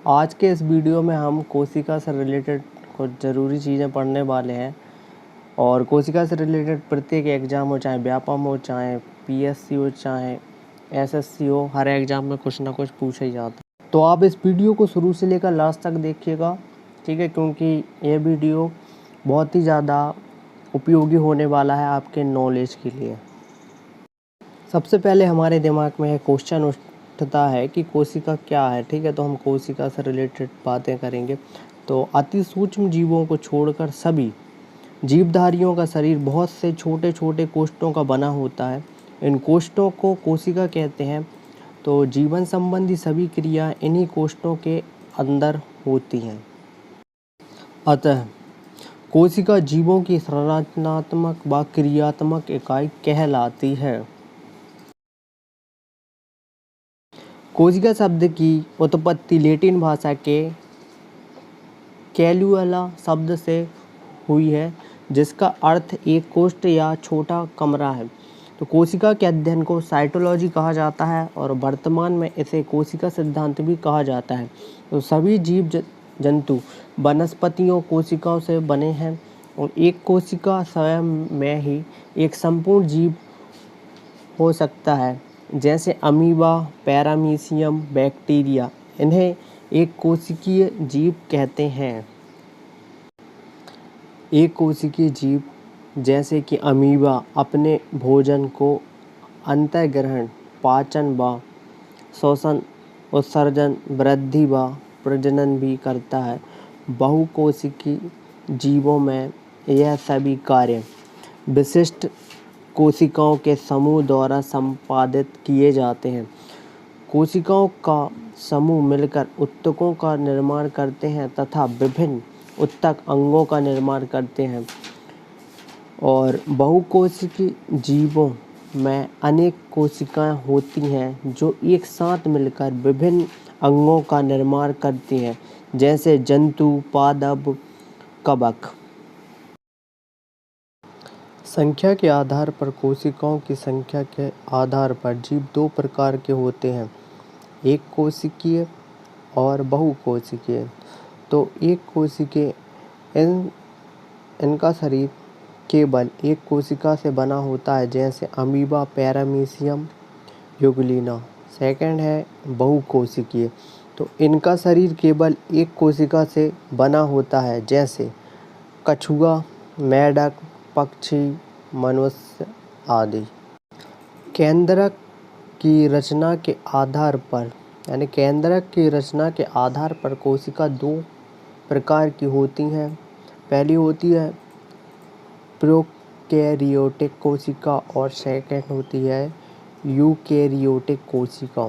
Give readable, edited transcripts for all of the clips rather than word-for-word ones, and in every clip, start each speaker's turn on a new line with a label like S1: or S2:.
S1: आज के इस वीडियो में हम कोशिका से रिलेटेड कुछ ज़रूरी चीज़ें पढ़ने वाले हैं। और कोशिका से रिलेटेड प्रत्येक एग्ज़ाम हो, चाहे व्यापम हो, चाहे पीएससी हो, चाहे एसएससी हो, हर एग्ज़ाम में कुछ ना कुछ पूछा ही जाता है। तो आप इस वीडियो को शुरू से लेकर लास्ट तक देखिएगा, ठीक है, क्योंकि ये वीडियो बहुत ही ज़्यादा उपयोगी होने वाला है आपके नॉलेज के लिए। सबसे पहले हमारे दिमाग में है क्वेश्चन उठता है कि कोशिका क्या है, ठीक है। तो हम कोशिका से रिलेटेड बातें करेंगे। तो अति सूक्ष्म जीवों को छोड़कर सभी जीवधारियों का शरीर बहुत से छोटे छोटे कोशिकाओं का बना होता है। इन कोशिकाओं को कोशिका कहते हैं। तो जीवन संबंधी सभी क्रिया इन्हीं कोशिकाओं के अंदर होती हैं। अतः कोशिका जीवों की संरचनात्मक व क्रियात्मक इकाई कहलाती है। कोशिका शब्द की उत्पत्ति लैटिन भाषा के कैल्युला शब्द से हुई है, जिसका अर्थ एक कोष्ठ या छोटा कमरा है। तो कोशिका के अध्ययन को साइटोलॉजी कहा जाता है और वर्तमान में इसे कोशिका सिद्धांत भी कहा जाता है। तो सभी जीव जंतु वनस्पतियों कोशिकाओं से बने हैं और एक कोशिका स्वयं में ही एक संपूर्ण जीव हो सकता है, जैसे अमीबा, पैरामीशियम, बैक्टीरिया। इन्हें एक कोशिकीय जीव कहते हैं। एक कोशिकीय जीव जैसे कि अमीबा अपने भोजन को अंतःग्रहण, पाचन व श्वसन, उत्सर्जन, वृद्धि व प्रजनन भी करता है। बहुकोशिकीय जीवों में यह सभी कार्य विशिष्ट कोशिकाओं के समूह द्वारा संपादित किए जाते हैं। कोशिकाओं का समूह मिलकर ऊतकों का निर्माण करते हैं तथा विभिन्न ऊतक अंगों का निर्माण करते हैं। और बहुकोशिकीय जीवों में अनेक कोशिकाएं होती हैं जो एक साथ मिलकर विभिन्न अंगों का निर्माण करती हैं, जैसे जंतु, पादप, कवक। संख्या के आधार पर कोशिकाओं की संख्या के आधार पर जीव दो प्रकार के होते हैं, एक कोशिकीय और बहुकोशिकीय। तो एक कोशिकीय इनका शरीर केवल एक कोशिका से बना होता है, जैसे अमीबा, पैरामीशियम, यूग्लिना। सेकंड है बहुकोशिकीय। तो इनका शरीर केवल एक कोशिका से बना होता है, जैसे कछुआ, मेढक, पक्षी, मनुष्य आदि। केंद्रक की रचना के आधार पर केंद्रक की रचना के आधार पर कोशिका दो प्रकार की होती हैं। पहली होती है प्रोकैरियोटिक कोशिका और सेकंड होती है यूकैरियोटिक कोशिका।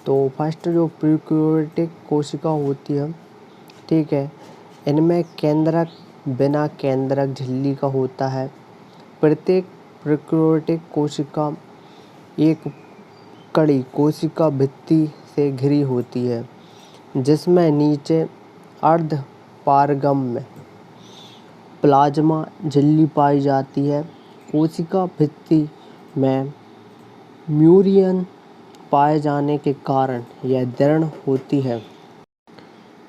S1: तो फर्स्ट जो प्रोकैरियोटिक कोशिका होती है, ठीक है, इनमें केंद्रक बिना केंद्रक झिल्ली का होता है। प्रत्येक प्रोकैरियोटिक कोशिका एक कड़ी कोशिका भित्ति से घिरी होती है, जिसमें नीचे अर्ध पारगम्य प्लाज्मा झिल्ली पाई जाती है। कोशिका भित्ति में म्यूरियन पाए जाने के कारण यह दृढ़ होती है।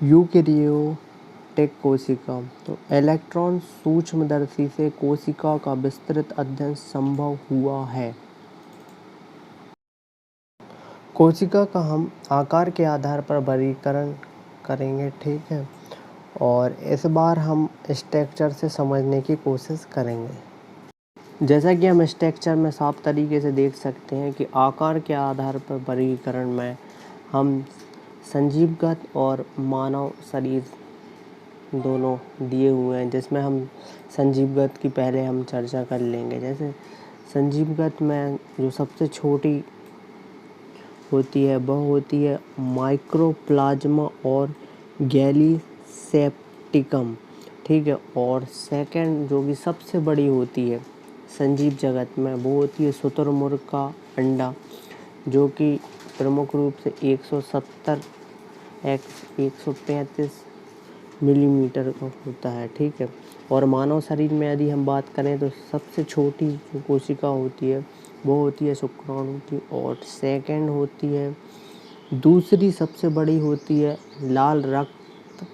S1: यूकैरियोटिक कोशिका। तो इलेक्ट्रॉन सूक्ष्मदर्शी से कोशिका का विस्तृत अध्ययन संभव हुआ है। कोशिका का हम आकार के आधार पर वर्गीकरण करेंगे, ठीक है, और इस बार हम स्ट्रक्चर से समझने की कोशिश करेंगे। जैसा कि हम स्ट्रक्चर में साफ तरीके से देख सकते हैं कि आकार के आधार पर वर्गीकरण में हम संजीवगत और मानव शरीर दोनों दिए हुए हैं, जिसमें हम संजीवगत की पहले हम चर्चा कर लेंगे। जैसे संजीवगत में जो सबसे छोटी होती है वह होती है माइक्रोप्लाज्मा और गैलीसेप्टिकम, ठीक है। और सेकंड जो कि सबसे बड़ी होती है संजीव जगत में, वो होती है शुतुरमुर्ग का अंडा, जो कि प्रमुख रूप से 170 x 135 मिलीमीटर का होता है, ठीक है। और मानव शरीर में यदि हम बात करें तो सबसे छोटी जो कोशिका होती है वो होती है शुक्राणु की, और सेकंड होती है दूसरी सबसे बड़ी होती है लाल रक्त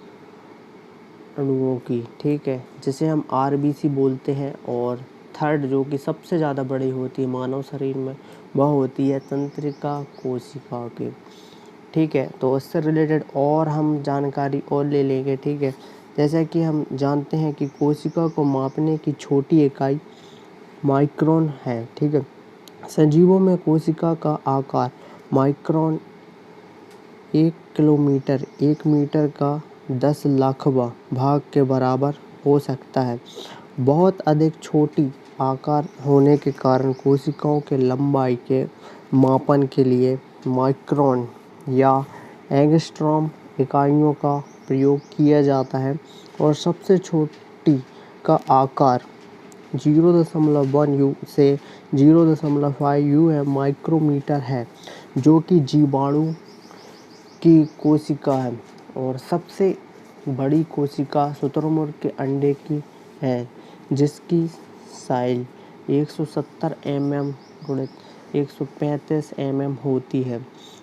S1: अणुओं की, ठीक है, जिसे हम RBC बोलते हैं। और थर्ड जो कि सबसे ज़्यादा बड़ी होती है मानव शरीर में, वह होती है तंत्रिका कोशिका की, ठीक है। तो इससे रिलेटेड और हम जानकारी और ले लेंगे, ठीक है। जैसा कि हम जानते हैं कि कोशिका को मापने की छोटी इकाई माइक्रोन है, ठीक है। सजीवों में कोशिका का आकार माइक्रोन 1 किलोमीटर 1 मीटर का 10 लाखवां भाग के बराबर हो सकता है। बहुत अधिक छोटी आकार होने के कारण कोशिकाओं के लंबाई के मापन के लिए माइक्रोन या एंगस्ट्रॉम इकाइयों का प्रयोग किया जाता है। और सबसे छोटी का आकार 0.1 यू से 0.5 UM माइक्रोमीटर है, जो कि जीवाणु की कोशिका है। और सबसे बड़ी कोशिका शुतुरमुर्ग के अंडे की है, जिसकी साइज 170 mm × 135 mm होती है।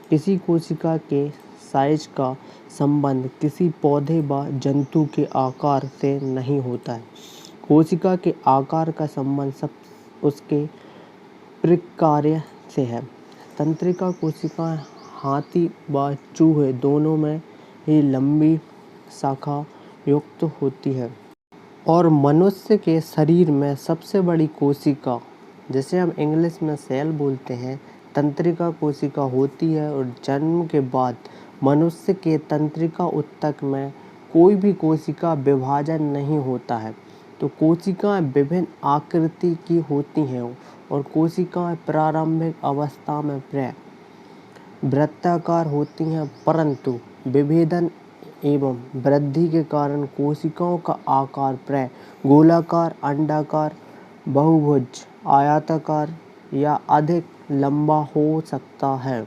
S1: किसी कोशिका के साइज का संबंध किसी पौधे व जंतु के आकार से नहीं होता है। कोशिका के आकार का संबंध सब उसके प्रकार्य से है। तंत्रिका कोशिकाएं हाथी व चूहे दोनों में ही लंबी शाखा युक्त होती है। और मनुष्य के शरीर में सबसे बड़ी कोशिका, जिसे हम इंग्लिश में सेल बोलते हैं, तंत्रिका कोशिका होती है। और जन्म के बाद मनुष्य के तंत्रिका ऊतक में कोई भी कोशिका विभाजन नहीं होता है। तो कोशिकाएं विभिन्न आकृति की होती हैं और कोशिकाएं प्रारंभिक अवस्था में वृत्ताकार होती हैं, परंतु विभेदन एवं वृद्धि के कारण कोशिकाओं का आकार प्राय गोलाकार, अंडाकार, बहुभुज, आयताकार या अधिक लंबा हो सकता है।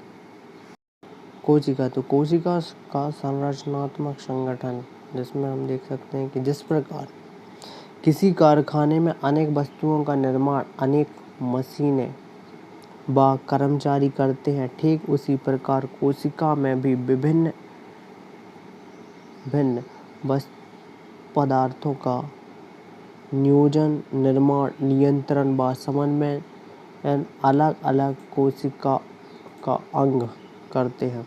S1: कोशिका, तो कोशिका का संरचनात्मक संगठन, जिसमें हम देख सकते हैं कि जिस प्रकार किसी कारखाने में अनेक वस्तुओं का निर्माण अनेक मशीनें व कर्मचारी करते हैं, ठीक उसी प्रकार कोशिका में भी विभिन्न पदार्थों का नियोजन, निर्माण, नियंत्रण व समन्वय अलग अलग कोशिका का अंग करते हैं।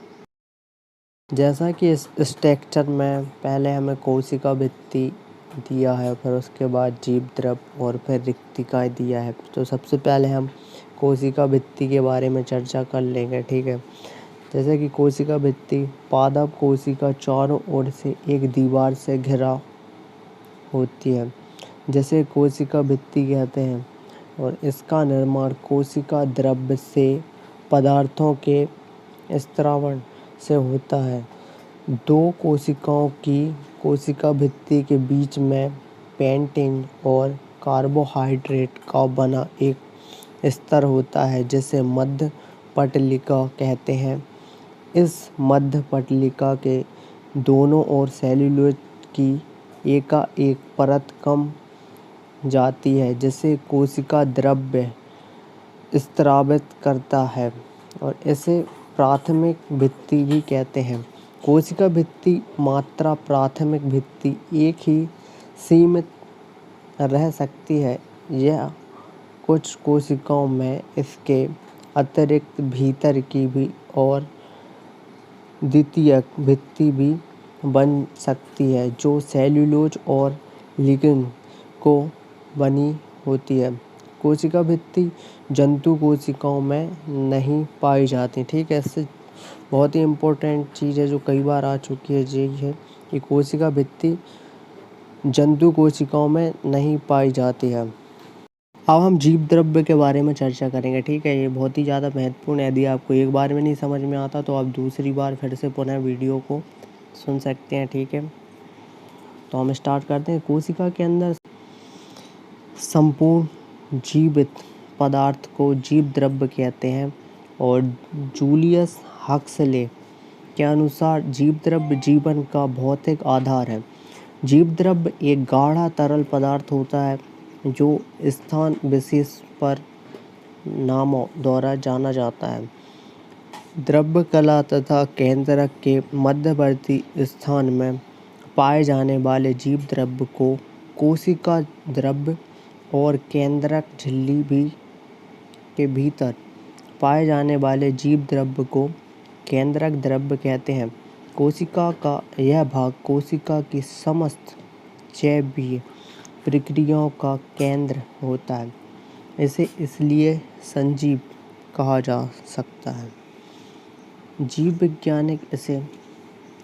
S1: जैसा कि इस स्ट्रक्चर में पहले हमें कोशिका भित्ति दिया है, फिर उसके बाद जीव द्रव और फिर रिक्तिकाएँ दिया है। तो सबसे पहले हम कोशिका भित्ति के बारे में चर्चा कर लेंगे, ठीक है। जैसे कि कोशिका भित्ति, पादप कोशिका चारों ओर से एक दीवार से घिरा होती है, जिसे कोशिका भित्ति कहते हैं। और इसका निर्माण कोशिका द्रव्य से पदार्थों के स्त्रावण से होता है। दो कोशिकाओं की कोशिका भित्ति के बीच में पेंटिन और कार्बोहाइड्रेट का बना एक स्तर होता है, जिसे मध्य पटलिका कहते हैं। इस मध्य पटलिका के दोनों ओर सेल्यूलोज की एकाएक परत कम जाती है, जिसे कोशिका द्रव्य स्रावित करता है और इसे प्राथमिक भित्ति भी कहते हैं। कोशिका भित्ति मात्रा प्राथमिक भित्ति एक ही सीमित रह सकती है। यह कुछ कोशिकाओं में इसके अतिरिक्त भीतर की भी और द्वितीयक भित्ति भी बन सकती है, जो सेल्यूलोज और लिग्निन को बनी होती है। कोशिका भित्ति जंतु कोशिकाओं में नहीं पाई जाती, ठीक है। इससे बहुत ही इम्पोर्टेंट चीज़ है जो कई बार आ चुकी है, यही है कि कोशिका भित्ति जंतु कोशिकाओं में नहीं पाई जाती है। अब हम जीव द्रव्य के बारे में चर्चा करेंगे, ठीक है। ये बहुत ही ज़्यादा महत्वपूर्ण है। यदि आपको एक बार में नहीं समझ में आता तो आप दूसरी बार फिर से पुनः वीडियो को सुन सकते हैं, ठीक है। तो हम स्टार्ट करते हैं। कोशिका के अंदर संपूर्ण जीवित पदार्थ को जीव द्रव्य कहते हैं। और जूलियस हक्सले के अनुसार जीव द्रव्य जीवन का भौतिक आधार है। जीव द्रव्य एक गाढ़ा तरल पदार्थ होता है जो स्थान विशेष पर नामों द्वारा जाना जाता है। द्रव्य कला तथा केंद्रक के मध्यवर्ती स्थान में पाए जाने वाले जीव द्रव्य को कोशिका द्रव्य और केंद्रक झिल्ली भी के भीतर पाए जाने वाले जीव द्रव्य को केंद्रक द्रव्य कहते हैं। कोशिका का यह भाग कोशिका की समस्त जैवीय प्रक्रियाओं का केंद्र होता है। इसे इसलिए सजीव कहा जा सकता है। जीव वैज्ञानिक इसे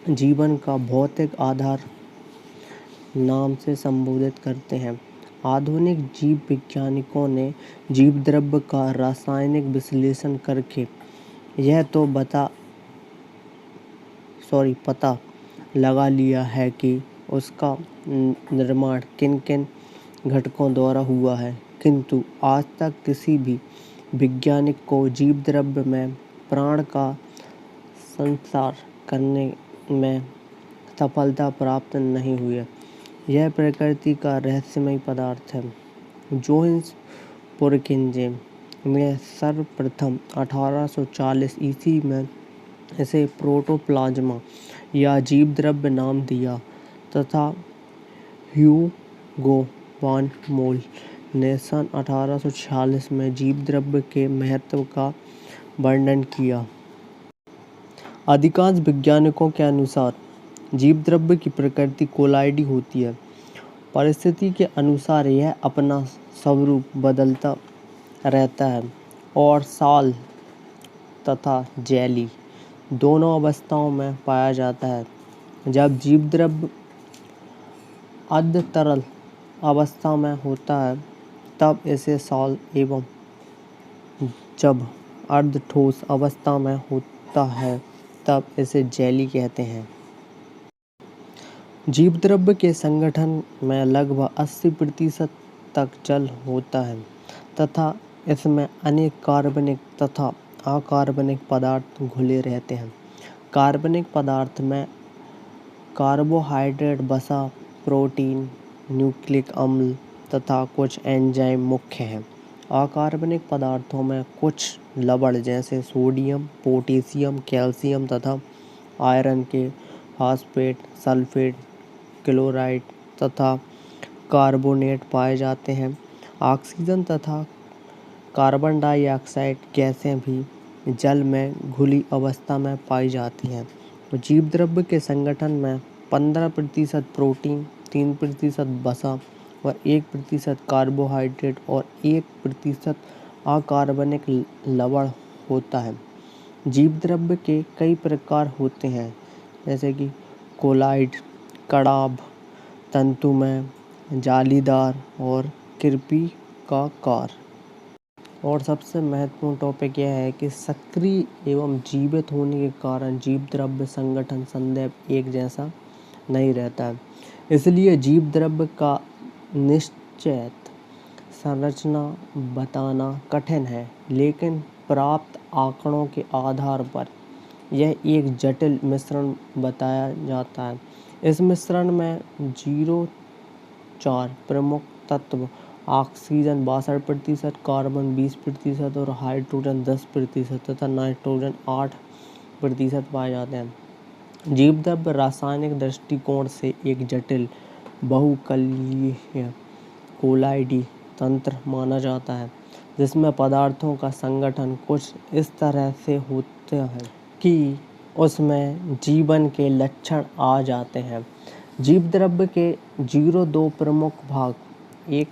S1: जीवन का भौतिक आधार नाम से संबोधित करते हैं। आधुनिक जीव वैज्ञानिकों ने जीव द्रव्य का रासायनिक विश्लेषण करके यह तो पता लगा लिया है कि उसका निर्माण किन किन घटकों द्वारा हुआ है, किंतु आज तक किसी भी वैज्ञानिक को जीव द्रव्य में प्राण का संचार करने में सफलता प्राप्त नहीं हुई है। यह प्रकृति का रहस्यमय पदार्थ है। जोहान्स पुरकिंजे ने सर्वप्रथम 1840 ईस्वी में इसे प्रोटोप्लाज्मा या जीव द्रव्य नाम दिया तथा ह्यूगो वॉन मोल ने सन 1846 में जीव द्रव्य के महत्व का वर्णन किया। अधिकांश वैज्ञानिकों के अनुसार जीव द्रव्य की प्रकृति कोलाइडी होती है। परिस्थिति के अनुसार यह अपना स्वरूप बदलता रहता है और साल तथा जेली दोनों अवस्थाओं में पाया जाता है। जब जीव द्रव्य अर्ध तरल अवस्था में होता है तब इसे सॉल एवं जब अर्ध ठोस अवस्था में होता है तब इसे जेली कहते हैं। जीव द्रव्य के संगठन में लगभग 80% तक जल होता है तथा इसमें अनेक कार्बनिक तथा अकार्बनिक पदार्थ घुले रहते हैं। कार्बनिक पदार्थ में कार्बोहाइड्रेट, वसा, प्रोटीन, न्यूक्लिक अम्ल तथा कुछ एंजाइम मुख्य हैं। अकार्बनिक पदार्थों में कुछ लवण जैसे सोडियम, पोटेशियम, कैल्शियम तथा आयरन के फास्फेट, सल्फेट, क्लोराइड तथा कार्बोनेट पाए जाते हैं। ऑक्सीजन तथा कार्बन डाइऑक्साइड गैसें भी जल में घुली अवस्था में पाई जाती हैं। तो जीव द्रव्य के संगठन में 15% प्रोटीन, 3% वसा और 1% कार्बोहाइड्रेट और 1% अकार्बनिक लवण होता है। जीव द्रव्य के कई प्रकार होते हैं जैसे कि कोलाइड, कड़ाभ, तंतुमय, जालीदार और कृपिकाकार। और सबसे महत्वपूर्ण टॉपिक यह है कि सक्रिय एवं जीवित होने के कारण जीव द्रव्य संगठन सदैव एक जैसा नहीं रहता है। इसलिए जीव द्रव्य का निश्चित संरचना बताना कठिन है, लेकिन प्राप्त आंकड़ों के आधार पर यह एक जटिल मिश्रण बताया जाता है। इस मिश्रण में 0.4 प्रमुख तत्व ऑक्सीजन 62%, कार्बन 20% और हाइड्रोजन 10% तथा नाइट्रोजन 8% पाए जाते हैं। जीव द्रव्य रासायनिक दृष्टिकोण से एक जटिल बहुकलीय कोलाइडी तंत्र माना जाता है, जिसमें पदार्थों का संगठन कुछ इस तरह से होता है कि उसमें जीवन के लक्षण आ जाते हैं। जीव द्रव्य के 0.2 प्रमुख भाग, एक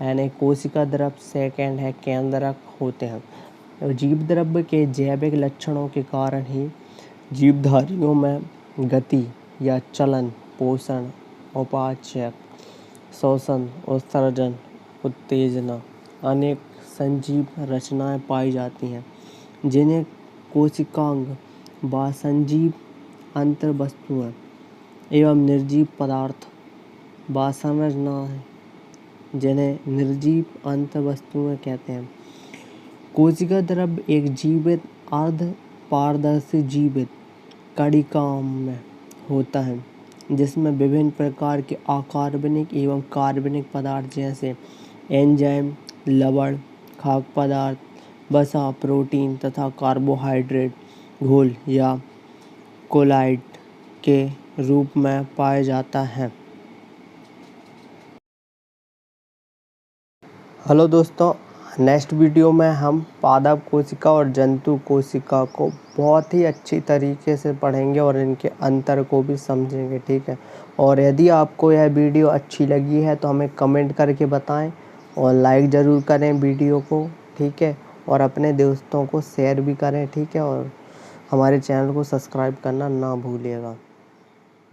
S1: यानी कोशिका द्रव्य, सेकंड है केंद्रक होते हैं। जीव द्रव्य के जैविक लक्षणों के कारण ही जीवधारियों में गति या चलन, पोषण, उपापचय, श्वसन, उत्सर्जन, उत्तेजना, अनेक सजीव रचनाएं पाई जाती हैं, जिन्हें कोशिकांग व सजीव अंतर्वस्तुएं एवं निर्जीव पदार्थ व संरचनाएं जिन्हें निर्जीव अंतर्वस्तुएं कहते हैं। कोशिका द्रव्य एक जीवित अर्ध पारदर्शी जीवित कणिका में होता है, जिसमें विभिन्न प्रकार के अकार्बनिक एवं कार्बनिक पदार्थ जैसे एंजाइम, लवण, खाद्य पदार्थ, वसा, प्रोटीन तथा कार्बोहाइड्रेट घोल या कोलाइड के रूप में पाया जाता है। हेलो दोस्तों, नेक्स्ट वीडियो में हम पादप कोशिका और जंतु कोशिका को बहुत ही अच्छी तरीके से पढ़ेंगे और इनके अंतर को भी समझेंगे, ठीक है। और यदि आपको यह वीडियो अच्छी लगी है तो हमें कमेंट करके बताएं और लाइक ज़रूर करें वीडियो को, ठीक है। और अपने दोस्तों को शेयर भी करें, ठीक है। और हमारे चैनल को सब्सक्राइब करना ना भूलिएगा।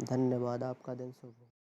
S1: धन्यवाद। आपका दिन शुभ हो।